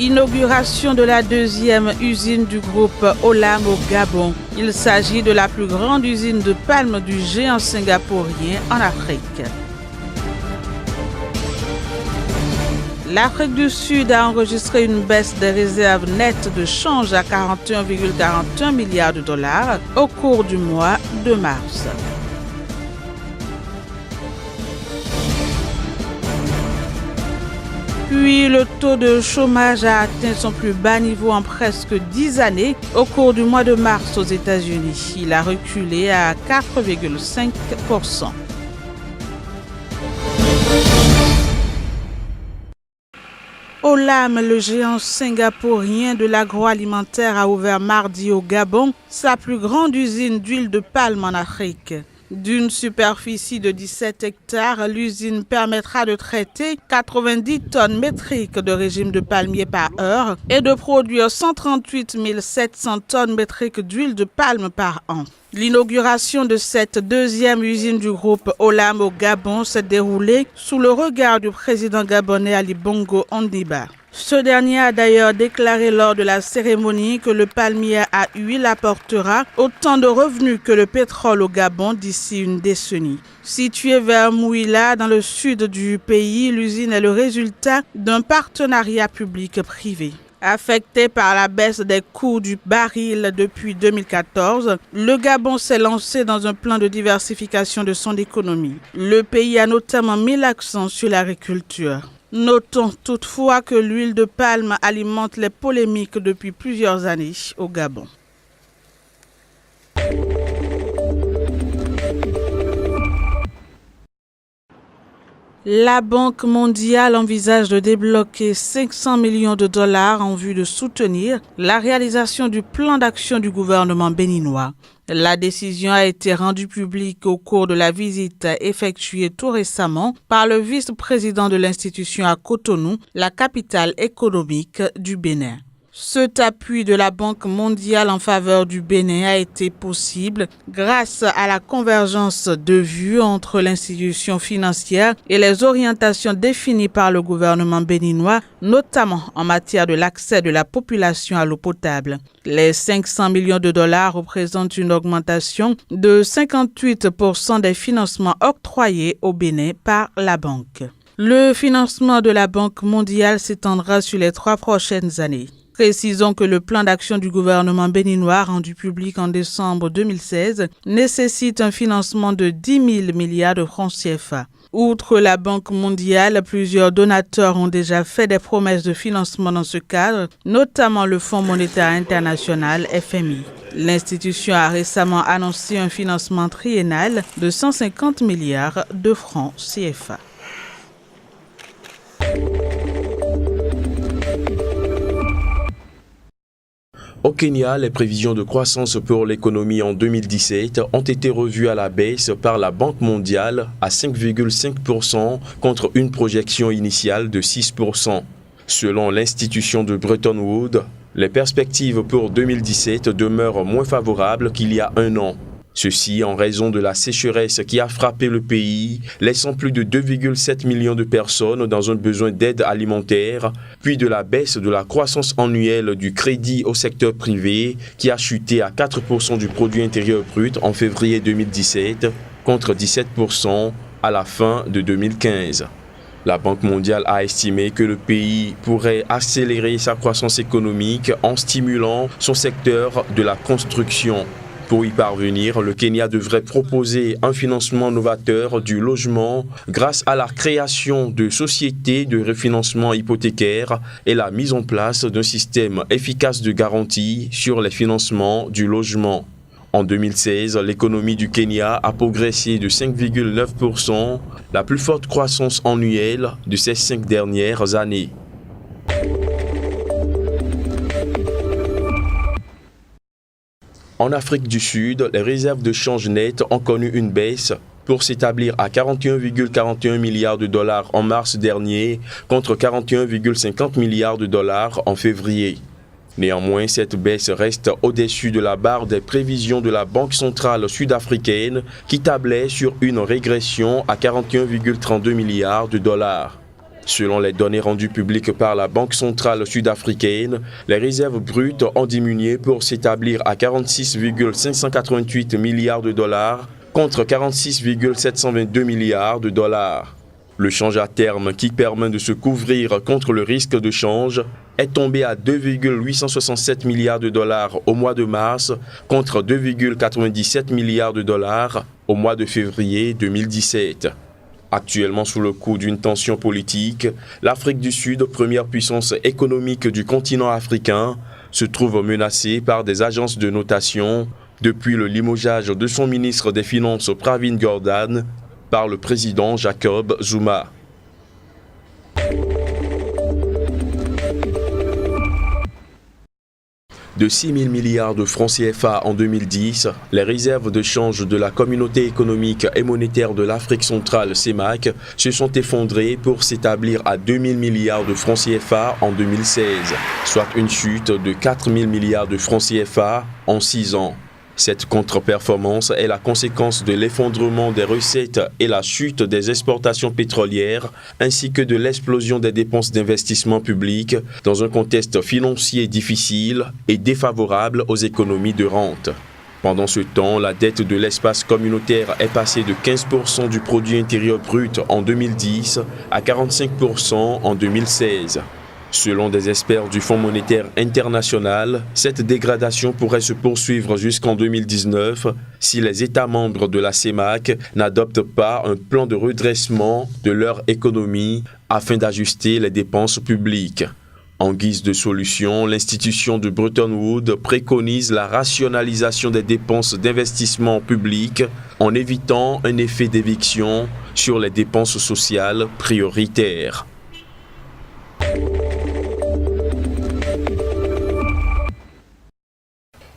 Inauguration de la deuxième usine du groupe Olam au Gabon. Il s'agit de la plus grande usine de palme du géant singapourien en Afrique. L'Afrique du Sud a enregistré une baisse des réserves nettes de change à 41,41 milliards de dollars au cours du mois de mars. Puis le taux de chômage a atteint son plus bas niveau en presque 10 années au cours du mois de mars aux États-Unis. Il a reculé à 4,5%. Olam, le géant singapourien de l'agroalimentaire, a ouvert mardi au Gabon sa plus grande usine d'huile de palme en Afrique. D'une superficie de 17 hectares, l'usine permettra de traiter 90 tonnes métriques de régime de palmier par heure et de produire 138 700 tonnes métriques d'huile de palme par an. L'inauguration de cette deuxième usine du groupe Olam au Gabon s'est déroulée sous le regard du président gabonais Ali Bongo Ondimba. Ce dernier a d'ailleurs déclaré lors de la cérémonie que le palmier à huile apportera autant de revenus que le pétrole au Gabon d'ici une décennie. Située vers Mouila, dans le sud du pays, l'usine est le résultat d'un partenariat public-privé. Affecté par la baisse des coûts du baril depuis 2014, le Gabon s'est lancé dans un plan de diversification de son économie. Le pays a notamment mis l'accent sur l'agriculture. Notons toutefois que l'huile de palme alimente les polémiques depuis plusieurs années au Gabon. La Banque mondiale envisage de débloquer 500 millions de dollars en vue de soutenir la réalisation du plan d'action du gouvernement béninois. La décision a été rendue publique au cours de la visite effectuée tout récemment par le vice-président de l'institution à Cotonou, la capitale économique du Bénin. Cet appui de la Banque mondiale en faveur du Bénin a été possible grâce à la convergence de vues entre l'institution financière et les orientations définies par le gouvernement béninois, notamment en matière de l'accès de la population à l'eau potable. Les 500 millions de dollars représentent une augmentation de 58% des financements octroyés au Bénin par la banque. Le financement de la Banque mondiale s'étendra sur les 3 prochaines années. Précisons que le plan d'action du gouvernement béninois rendu public en décembre 2016 nécessite un financement de 10 000 milliards de francs CFA. Outre la Banque mondiale, plusieurs donateurs ont déjà fait des promesses de financement dans ce cadre, notamment le Fonds monétaire international FMI. L'institution a récemment annoncé un financement triennal de 150 milliards de francs CFA. Au Kenya, les prévisions de croissance pour l'économie en 2017 ont été revues à la baisse par la Banque mondiale à 5,5% contre une projection initiale de 6%. Selon l'institution de Bretton Woods, les perspectives pour 2017 demeurent moins favorables qu'il y a un an. Ceci en raison de la sécheresse qui a frappé le pays, laissant plus de 2,7 millions de personnes dans un besoin d'aide alimentaire, puis de la baisse de la croissance annuelle du crédit au secteur privé qui a chuté à 4% du produit intérieur brut en février 2017 contre 17% à la fin de 2015. La Banque mondiale a estimé que le pays pourrait accélérer sa croissance économique en stimulant son secteur de la construction. Pour y parvenir, le Kenya devrait proposer un financement novateur du logement grâce à la création de sociétés de refinancement hypothécaire et la mise en place d'un système efficace de garantie sur les financements du logement. En 2016, l'économie du Kenya a progressé de 5,9%, la plus forte croissance annuelle de ces 5 dernières années. En Afrique du Sud, les réserves de change nettes ont connu une baisse pour s'établir à 41,41 milliards de dollars en mars dernier contre 41,50 milliards de dollars en février. Néanmoins, cette baisse reste au-dessus de la barre des prévisions de la Banque centrale sud-africaine qui tablait sur une régression à 41,32 milliards de dollars. Selon les données rendues publiques par la Banque centrale sud-africaine, les réserves brutes ont diminué pour s'établir à 46,588 milliards de dollars contre 46,722 milliards de dollars. Le change à terme qui permet de se couvrir contre le risque de change est tombé à 2,867 milliards de dollars au mois de mars contre 2,97 milliards de dollars au mois de février 2017. Actuellement sous le coup d'une tension politique, l'Afrique du Sud, première puissance économique du continent africain, se trouve menacée par des agences de notation depuis le limogeage de son ministre des Finances Pravin Gordhan par le président Jacob Zuma. De 6 000 milliards de francs CFA en 2010, les réserves de change de la Communauté économique et monétaire de l'Afrique centrale CEMAC se sont effondrées pour s'établir à 2 000 milliards de francs CFA en 2016, soit une chute de 4 000 milliards de francs CFA en 6 ans. Cette contre-performance est la conséquence de l'effondrement des recettes et la chute des exportations pétrolières, ainsi que de l'explosion des dépenses d'investissement public dans un contexte financier difficile et défavorable aux économies de rente. Pendant ce temps, la dette de l'espace communautaire est passée de 15% du produit intérieur brut en 2010 à 45% en 2016. Selon des experts du Fonds monétaire international, cette dégradation pourrait se poursuivre jusqu'en 2019 si les États membres de la CEMAC n'adoptent pas un plan de redressement de leur économie afin d'ajuster les dépenses publiques. En guise de solution, l'institution de Bretton Woods préconise la rationalisation des dépenses d'investissement public en évitant un effet d'éviction sur les dépenses sociales prioritaires.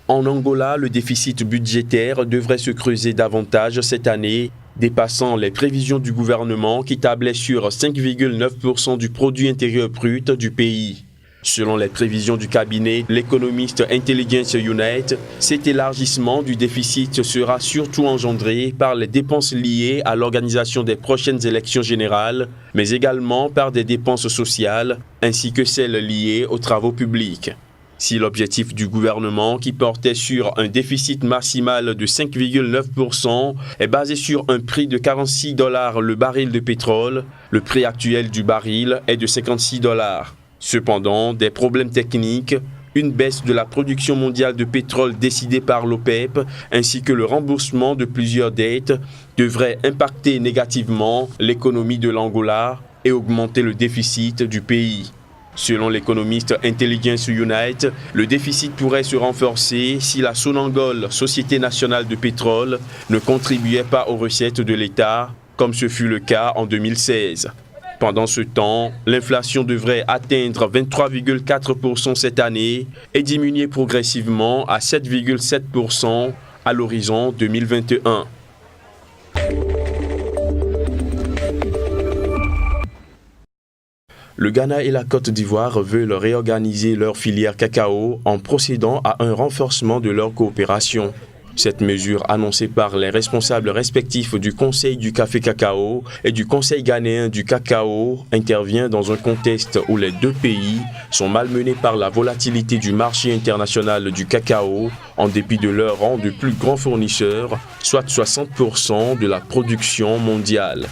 En Angola, le déficit budgétaire devrait se creuser davantage cette année, dépassant les prévisions du gouvernement qui tablait sur 5,9% du produit intérieur brut du pays. Selon les prévisions du cabinet, l'économiste Intelligence Unit, cet élargissement du déficit sera surtout engendré par les dépenses liées à l'organisation des prochaines élections générales, mais également par des dépenses sociales, ainsi que celles liées aux travaux publics. Si l'objectif du gouvernement, qui portait sur un déficit maximal de 5,9%, est basé sur un prix de 46 $ le baril de pétrole, le prix actuel du baril est de 56 $. Cependant, des problèmes techniques, une baisse de la production mondiale de pétrole décidée par l'OPEP, ainsi que le remboursement de plusieurs dettes, devraient impacter négativement l'économie de l'Angola et augmenter le déficit du pays. Selon l'économiste Intelligence Unit, le déficit pourrait se renforcer si la Sonangol, Société nationale de pétrole, ne contribuait pas aux recettes de l'État, comme ce fut le cas en 2016. Pendant ce temps, l'inflation devrait atteindre 23,4% cette année et diminuer progressivement à 7,7% à l'horizon 2021. Le Ghana et la Côte d'Ivoire veulent réorganiser leur filière cacao en procédant à un renforcement de leur coopération. Cette mesure annoncée par les responsables respectifs du Conseil du café cacao et du Conseil ghanéen du cacao intervient dans un contexte où les deux pays sont malmenés par la volatilité du marché international du cacao en dépit de leur rang de plus grand fournisseur, soit 60% de la production mondiale.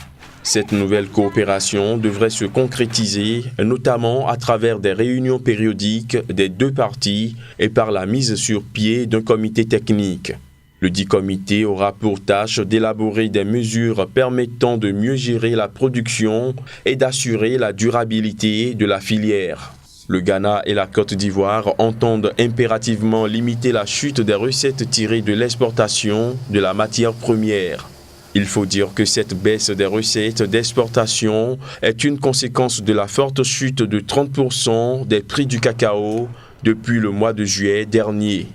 Cette nouvelle coopération devrait se concrétiser notamment à travers des réunions périodiques des deux parties et par la mise sur pied d'un comité technique. Le dit comité aura pour tâche d'élaborer des mesures permettant de mieux gérer la production et d'assurer la durabilité de la filière. Le Ghana et la Côte d'Ivoire entendent impérativement limiter la chute des recettes tirées de l'exportation de la matière première. Il faut dire que cette baisse des recettes d'exportation est une conséquence de la forte chute de 30% des prix du cacao depuis le mois de juillet dernier.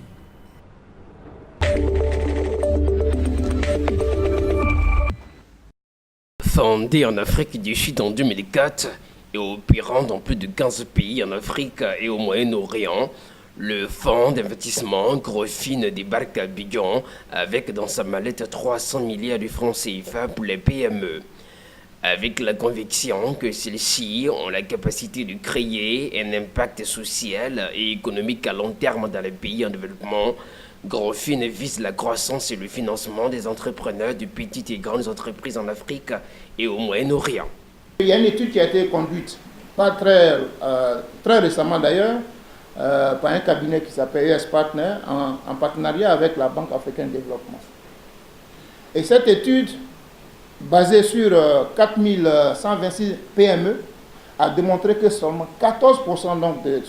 Fondé en Afrique du Sud en 2004 et opérant dans plus de 15 pays en Afrique et au Moyen-Orient, le fonds d'investissement Grofin débarque à Abidjan avec dans sa mallette 300 milliards de francs CFA pour les PME. avec la conviction que celles-ci ont la capacité de créer un impact social et économique à long terme dans les pays en développement. Grofin vise la croissance et le financement des entrepreneurs de petites et grandes entreprises en Afrique et au Moyen-Orient. Il y a une étude qui a été conduite, pas très récemment d'ailleurs, par un cabinet qui s'appelle US Partner, en partenariat avec la Banque africaine de développement. Et cette étude, basée sur 4126 PME, a démontré que seulement 14% donc de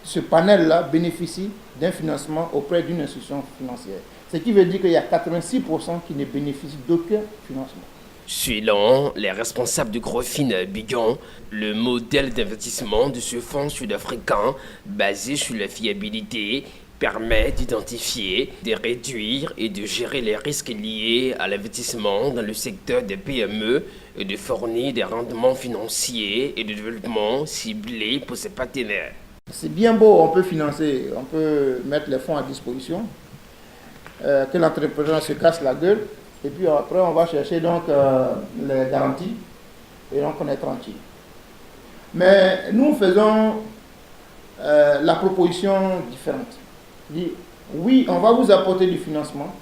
ce panel-là bénéficie d'un financement auprès d'une institution financière. Ce qui veut dire qu'il y a 86% qui ne bénéficient d'aucun financement. Selon les responsables de Grofin Abidjan, le modèle d'investissement de ce fonds sud-africain, basé sur la fiabilité, permet d'identifier, de réduire et de gérer les risques liés à l'investissement dans le secteur des PME et de fournir des rendements financiers et de développement ciblés pour ses partenaires. C'est bien beau, on peut financer, on peut mettre les fonds à disposition, que l'entrepreneur se casse la gueule, et puis après on va chercher donc les garanties, et donc on est tranquille. Mais nous faisons la proposition différente. Oui, on va vous apporter du financement,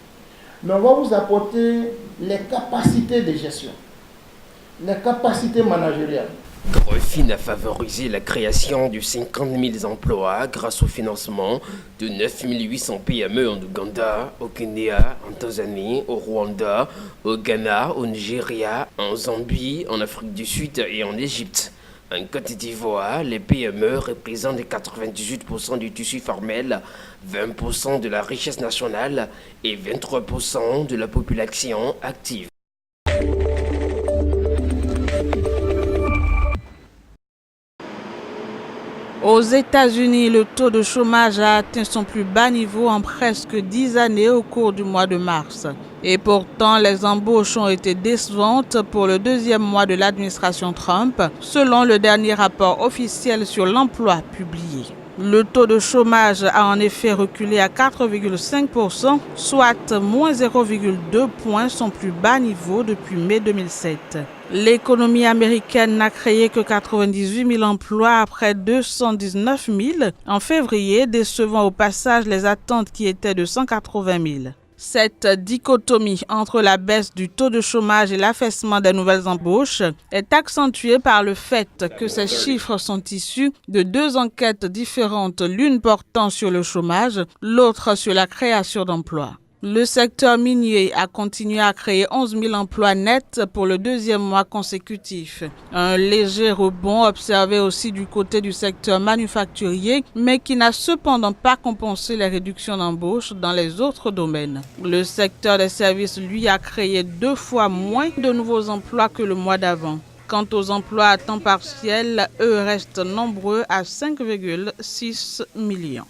mais on va vous apporter les capacités de gestion, les capacités managériales. Grofin a favorisé la création de 50 000 emplois grâce au financement de 9 800 PME en Ouganda, au Kenya, en Tanzanie, au Rwanda, au Ghana, au Nigeria, en Zambie, en Afrique du Sud et en Égypte. En Côte d'Ivoire, les PME représentent 98% du tissu formel, 20% de la richesse nationale et 23% de la population active. Aux États-Unis, le taux de chômage a atteint son plus bas niveau en presque 10 années au cours du mois de mars. Et pourtant, les embauches ont été décevantes pour le deuxième mois de l'administration Trump, selon le dernier rapport officiel sur l'emploi publié. Le taux de chômage a en effet reculé à 4,5%, soit moins 0,2 points, son plus bas niveau depuis mai 2007. L'économie américaine n'a créé que 98 000 emplois après 219 000 en février, décevant au passage les attentes qui étaient de 180 000. Cette dichotomie entre la baisse du taux de chômage et l'affaissement des nouvelles embauches est accentuée par le fait que ces chiffres sont issus de deux enquêtes différentes, l'une portant sur le chômage, l'autre sur la création d'emplois. Le secteur minier a continué à créer 11 000 emplois nets pour le deuxième mois consécutif. Un léger rebond observé aussi du côté du secteur manufacturier, mais qui n'a cependant pas compensé les réductions d'embauche dans les autres domaines. Le secteur des services, lui, a créé 2 fois moins de nouveaux emplois que le mois d'avant. Quant aux emplois à temps partiel, eux restent nombreux à 5,6 millions.